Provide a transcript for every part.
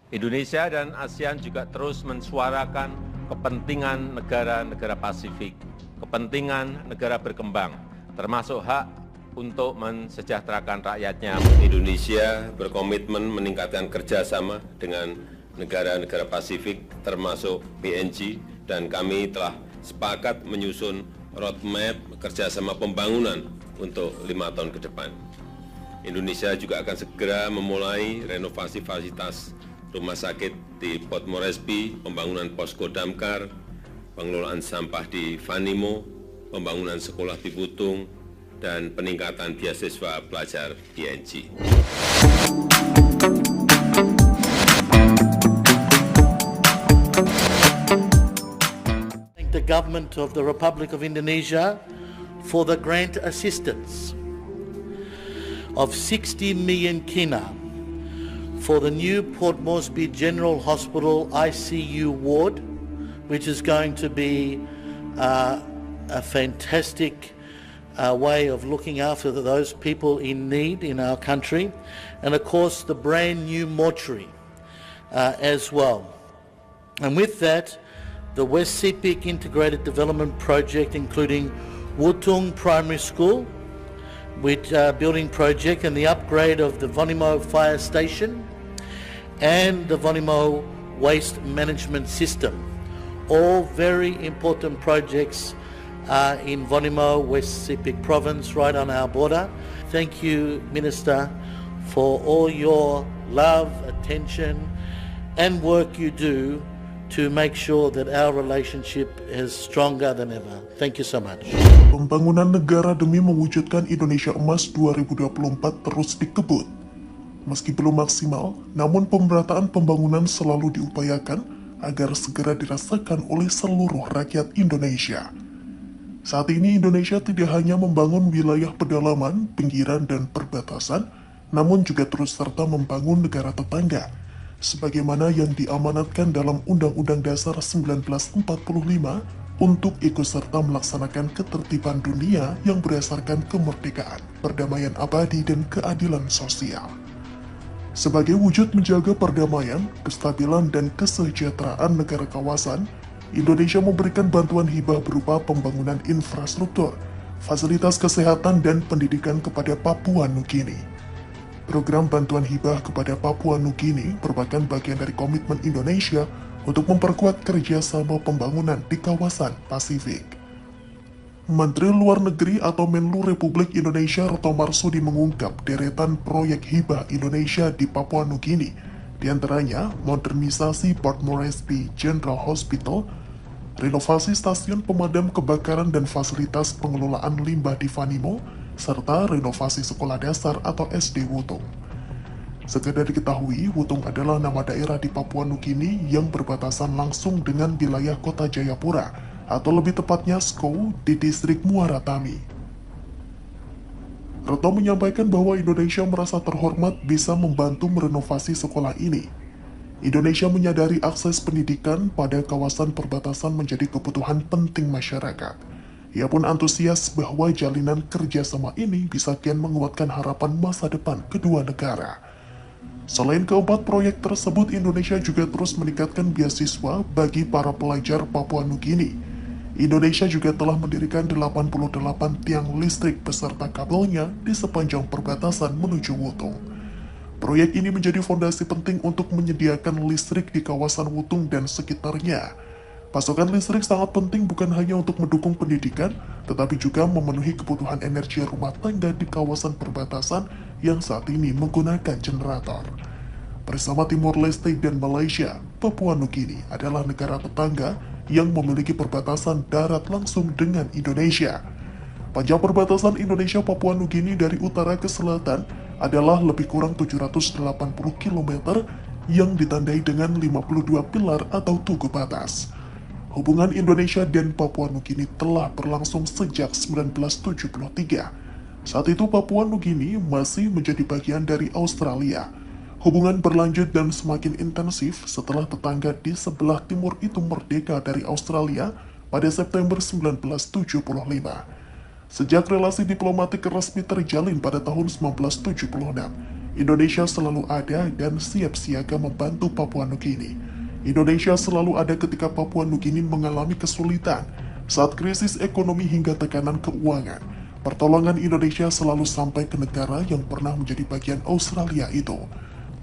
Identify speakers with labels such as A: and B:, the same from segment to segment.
A: Indonesia dan ASEAN juga terus mensuarakan kepentingan negara-negara Pasifik, kepentingan negara berkembang, termasuk hak untuk mensejahterakan rakyatnya. Indonesia berkomitmen meningkatkan kerjasama dengan negara-negara Pasifik, termasuk PNG, dan kami telah sepakat menyusun roadmap kerjasama pembangunan untuk 5 tahun ke depan. Indonesia juga akan segera memulai renovasi fasilitas rumah sakit di Port Moresby, pembangunan posko damkar, pengelolaan sampah di Vanimo, pembangunan sekolah di Butung, dan peningkatan beasiswa pelajar PNG.
B: Thank the government of the Republic of Indonesia for the grant assistance of 60 million kina for the new Port Moresby General Hospital ICU ward, which is going to be a fantastic way of looking after those people in need in our country, and of course the brand new mortuary as well. And with that, the West Sepik Integrated Development Project, including Wutung Primary School, with building project and the upgrade of the Vonimo Fire Station and the Vonimo Waste Management System. All very important projects in Vonimo, West Sepik Province, right on our border. Thank you, Minister, for all your love, attention and work you do to make sure that our relationship is stronger than ever. Thank you so much.
C: Pembangunan negara demi mewujudkan Indonesia Emas 2024 terus dikebut. Meski belum maksimal, namun pemerataan pembangunan selalu diupayakan agar segera dirasakan oleh seluruh rakyat Indonesia. Saat ini Indonesia tidak hanya membangun wilayah pedalaman, pinggiran, dan perbatasan, namun juga terus serta membangun negara tetangga, sebagaimana yang diamanatkan dalam Undang-Undang Dasar 1945 untuk ikut serta melaksanakan ketertiban dunia yang berdasarkan kemerdekaan, perdamaian abadi, dan keadilan sosial. Sebagai wujud menjaga perdamaian, kestabilan, dan kesejahteraan negara kawasan, Indonesia memberikan bantuan hibah berupa pembangunan infrastruktur, fasilitas kesehatan, dan pendidikan kepada Papua Nugini. Program bantuan hibah kepada Papua Nugini merupakan bagian dari komitmen Indonesia untuk memperkuat kerjasama pembangunan di kawasan Pasifik. Menteri Luar Negeri atau Menlu Republik Indonesia Retno Marsudi mengungkap deretan proyek hibah Indonesia di Papua Nugini, diantaranya modernisasi Port Moresby General Hospital, renovasi stasiun pemadam kebakaran dan fasilitas pengelolaan limbah di Vanimo, serta renovasi sekolah dasar atau SD Wutung. Sekedar diketahui, Wutung adalah nama daerah di Papua Nugini yang berbatasan langsung dengan wilayah kota Jayapura, atau lebih tepatnya Skou di distrik Muara Tami. Retno menyampaikan bahwa Indonesia merasa terhormat bisa membantu merenovasi sekolah ini. Indonesia menyadari akses pendidikan pada kawasan perbatasan menjadi kebutuhan penting masyarakat. Ia pun antusias bahwa jalinan kerjasama ini bisa kian menguatkan harapan masa depan kedua negara. Selain keempat proyek tersebut, Indonesia juga terus meningkatkan beasiswa bagi para pelajar Papua Nugini. Indonesia juga telah mendirikan 88 tiang listrik beserta kabelnya di sepanjang perbatasan menuju Wutung. Proyek ini menjadi fondasi penting untuk menyediakan listrik di kawasan Wutung dan sekitarnya. Pasokan listrik sangat penting bukan hanya untuk mendukung pendidikan, tetapi juga memenuhi kebutuhan energi rumah tangga di kawasan perbatasan yang saat ini menggunakan generator. Bersama Timor Leste dan Malaysia, Papua Nugini adalah negara tetangga yang memiliki perbatasan darat langsung dengan Indonesia. Panjang perbatasan Indonesia-Papua Nugini dari utara ke selatan adalah lebih kurang 780 km yang ditandai dengan 52 pilar atau tugu batas. Hubungan Indonesia dan Papua Nugini telah berlangsung sejak 1973. Saat itu Papua Nugini masih menjadi bagian dari Australia. Hubungan berlanjut dan semakin intensif setelah tetangga di sebelah timur itu merdeka dari Australia pada September 1975. Sejak relasi diplomatik resmi terjalin pada tahun 1976, Indonesia selalu ada dan siap siaga membantu Papua Nugini. Indonesia selalu ada ketika Papua Nugini mengalami kesulitan saat krisis ekonomi hingga tekanan keuangan. Pertolongan Indonesia selalu sampai ke negara yang pernah menjadi bagian Australia itu.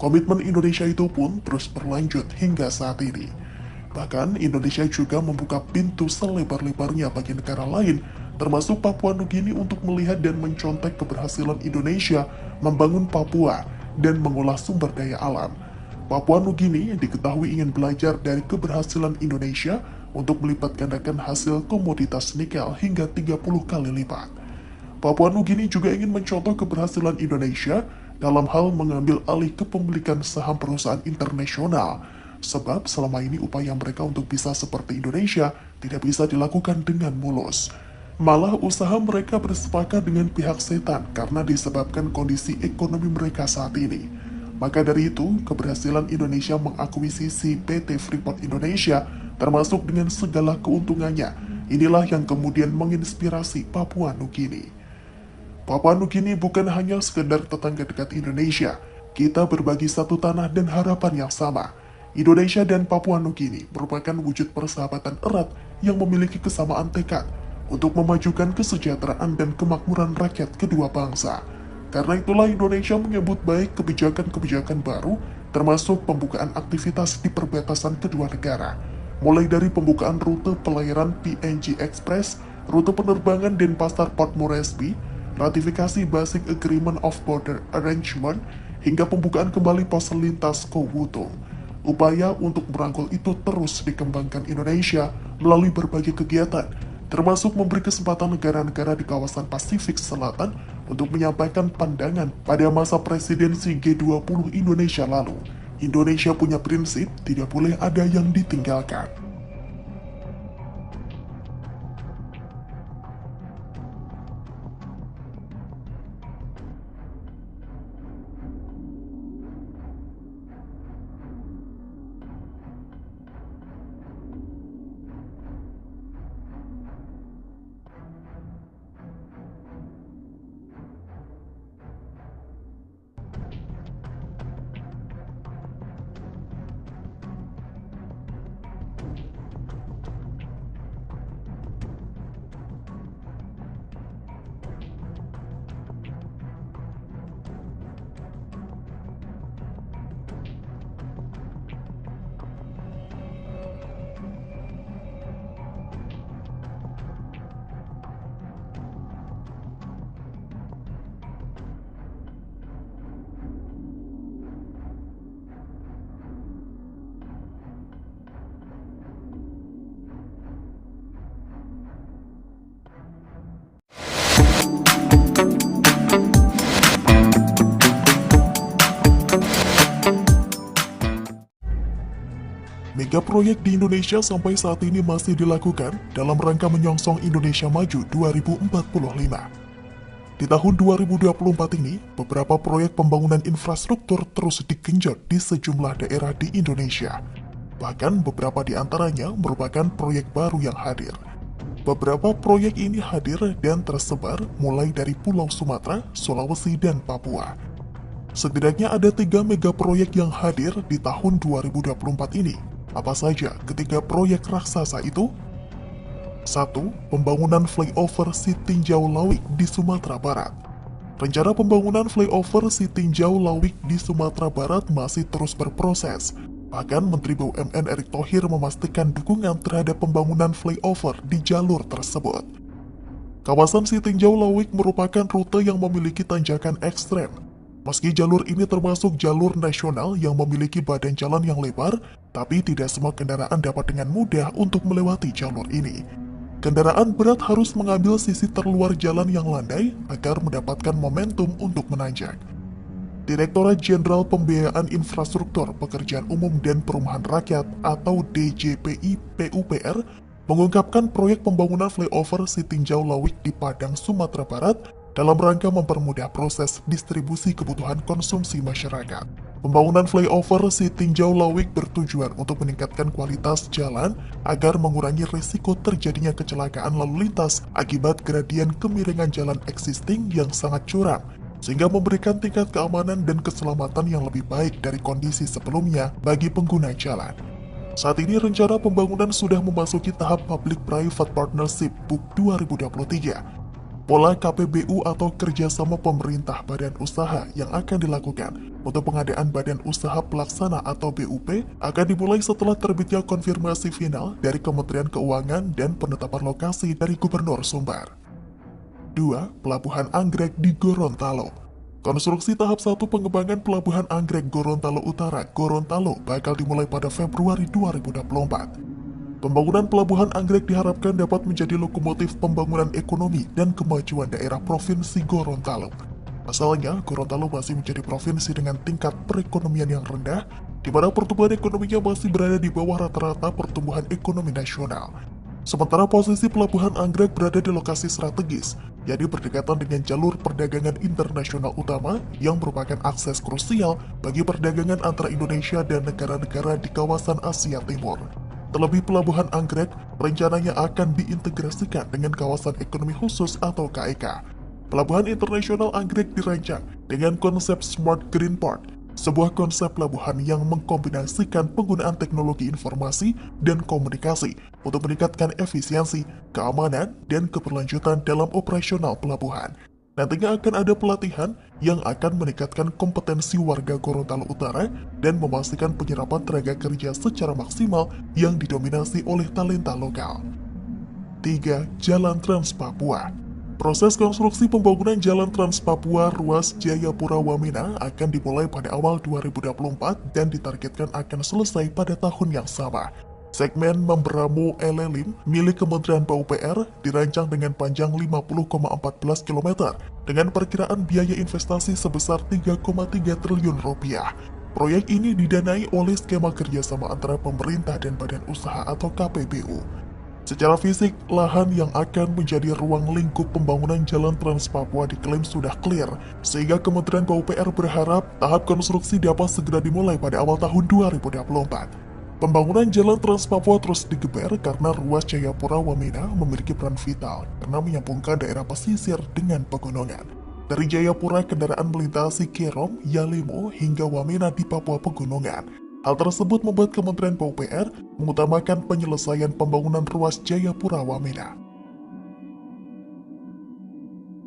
C: Komitmen Indonesia itu pun terus berlanjut hingga saat ini. Bahkan Indonesia juga membuka pintu selebar-lebarnya bagi negara lain, termasuk Papua Nugini, untuk melihat dan mencontek keberhasilan Indonesia membangun Papua dan mengolah sumber daya alam. Papua Nugini diketahui ingin belajar dari keberhasilan Indonesia untuk melipat gandakan hasil komoditas nikel hingga 30 kali lipat. Papua Nugini juga ingin mencontoh keberhasilan Indonesia dalam hal mengambil alih kepemilikan saham perusahaan internasional, sebab selama ini upaya mereka untuk bisa seperti Indonesia tidak bisa dilakukan dengan mulus. Malah usaha mereka bersepakat dengan pihak setan karena disebabkan kondisi ekonomi mereka saat ini. Maka dari itu, keberhasilan Indonesia mengakuisisi PT Freeport Indonesia, termasuk dengan segala keuntungannya, inilah yang kemudian menginspirasi Papua Nugini. Papua Nugini bukan hanya sekedar tetangga dekat Indonesia, kita berbagi satu tanah dan harapan yang sama. Indonesia dan Papua Nugini merupakan wujud persahabatan erat yang memiliki kesamaan tekad untuk memajukan kesejahteraan dan kemakmuran rakyat kedua bangsa. Karena itulah Indonesia menyambut baik kebijakan-kebijakan baru, termasuk pembukaan aktivitas di perbatasan kedua negara, mulai dari pembukaan rute pelayaran PNG Express, rute penerbangan Denpasar Port Moresby, ratifikasi Basic Agreement of Border Arrangement, hingga pembukaan kembali pos lintas Kowutung. Upaya untuk merangkul itu terus dikembangkan Indonesia melalui berbagai kegiatan, termasuk memberi kesempatan negara-negara di kawasan Pasifik Selatan untuk menyampaikan pandangan pada masa presidensi G20 Indonesia lalu. Indonesia punya prinsip, tidak boleh ada yang ditinggalkan. Mega proyek di Indonesia sampai saat ini masih dilakukan dalam rangka menyongsong Indonesia Maju 2045. Di tahun 2024 ini, beberapa proyek pembangunan infrastruktur terus digenjot di sejumlah daerah di Indonesia. Bahkan beberapa di antaranya merupakan proyek baru yang hadir. Beberapa proyek ini hadir dan tersebar mulai dari Pulau Sumatera, Sulawesi, dan Papua. Setidaknya ada 3 mega proyek yang hadir di tahun 2024 ini. Apa saja ketiga proyek raksasa itu? 1. Pembangunan flyover Sitinjau Lawik di Sumatera Barat. Rencana pembangunan flyover Sitinjau Lawik di Sumatera Barat masih terus berproses. Bahkan Menteri BUMN Erick Thohir memastikan dukungan terhadap pembangunan flyover di jalur tersebut. Kawasan Sitinjau Lawik merupakan rute yang memiliki tanjakan ekstrem. Meski jalur ini termasuk jalur nasional yang memiliki badan jalan yang lebar, tapi tidak semua kendaraan dapat dengan mudah untuk melewati jalur ini. Kendaraan berat harus mengambil sisi terluar jalan yang landai agar mendapatkan momentum untuk menanjak. Direktorat Jenderal Pembiayaan Infrastruktur Pekerjaan Umum dan Perumahan Rakyat atau DJPI PUPR mengungkapkan proyek pembangunan flyover Sitinjau Lawik di Padang, Sumatera Barat dalam rangka mempermudah proses distribusi kebutuhan konsumsi masyarakat. Pembangunan flyover Sitinjau Lawik bertujuan untuk meningkatkan kualitas jalan agar mengurangi risiko terjadinya kecelakaan lalu lintas akibat gradien kemiringan jalan existing yang sangat curam, sehingga memberikan tingkat keamanan dan keselamatan yang lebih baik dari kondisi sebelumnya bagi pengguna jalan. Saat ini rencana pembangunan sudah memasuki tahap Public-Private Partnership BUP 2023. Pola KPBU atau kerjasama pemerintah badan usaha yang akan dilakukan untuk pengadaan badan usaha pelaksana atau BUP akan dimulai setelah terbitnya konfirmasi final dari Kementerian Keuangan dan penetapan lokasi dari Gubernur Sumbar. 2. Pelabuhan Anggrek di Gorontalo. Konstruksi tahap 1 pengembangan Pelabuhan Anggrek Gorontalo Utara, Gorontalo bakal dimulai pada Februari 2024. Pembangunan Pelabuhan Anggrek diharapkan dapat menjadi lokomotif pembangunan ekonomi dan kemajuan daerah Provinsi Gorontalo. Pasalnya, Gorontalo masih menjadi provinsi dengan tingkat perekonomian yang rendah, di mana pertumbuhan ekonominya masih berada di bawah rata-rata pertumbuhan ekonomi nasional. Sementara posisi Pelabuhan Anggrek berada di lokasi strategis, yakni berdekatan dengan jalur perdagangan internasional utama yang merupakan akses krusial bagi perdagangan antara Indonesia dan negara-negara di kawasan Asia Timur. Terlebih Pelabuhan Anggrek rencananya akan diintegrasikan dengan kawasan ekonomi khusus atau KEK. Pelabuhan Internasional Anggrek dirancang dengan konsep Smart Green Port, sebuah konsep pelabuhan yang mengkombinasikan penggunaan teknologi informasi dan komunikasi untuk meningkatkan efisiensi, keamanan, dan keberlanjutan dalam operasional pelabuhan. Nantinya akan ada pelatihan yang akan meningkatkan kompetensi warga Gorontalo Utara dan memastikan penyerapan tenaga kerja secara maksimal yang didominasi oleh talenta lokal. 3. Jalan Trans Papua. Proses konstruksi pembangunan Jalan Trans Papua ruas Jayapura Wamena akan dimulai pada awal 2024 dan ditargetkan akan selesai pada tahun yang sama. Segmen Membramo Elelim milik Kementerian PUPR dirancang dengan panjang 50,14 km dengan perkiraan biaya investasi sebesar 3,3 triliun rupiah. Proyek ini didanai oleh skema kerjasama antara pemerintah dan badan usaha atau KPBU. Secara fisik, lahan yang akan menjadi ruang lingkup pembangunan Jalan Trans Papua diklaim sudah clear, sehingga Kementerian PUPR berharap tahap konstruksi dapat segera dimulai pada awal tahun 2024. Pembangunan Jalan Trans Papua terus digeber karena ruas Jayapura Wamena memiliki peran vital karena menyambungkan daerah pesisir dengan pegunungan. Dari Jayapura, kendaraan melintasi Kerom, Yalimo, hingga Wamena di Papua Pegunungan. Hal tersebut membuat Kementerian PUPR mengutamakan penyelesaian pembangunan ruas Jayapura Wamena.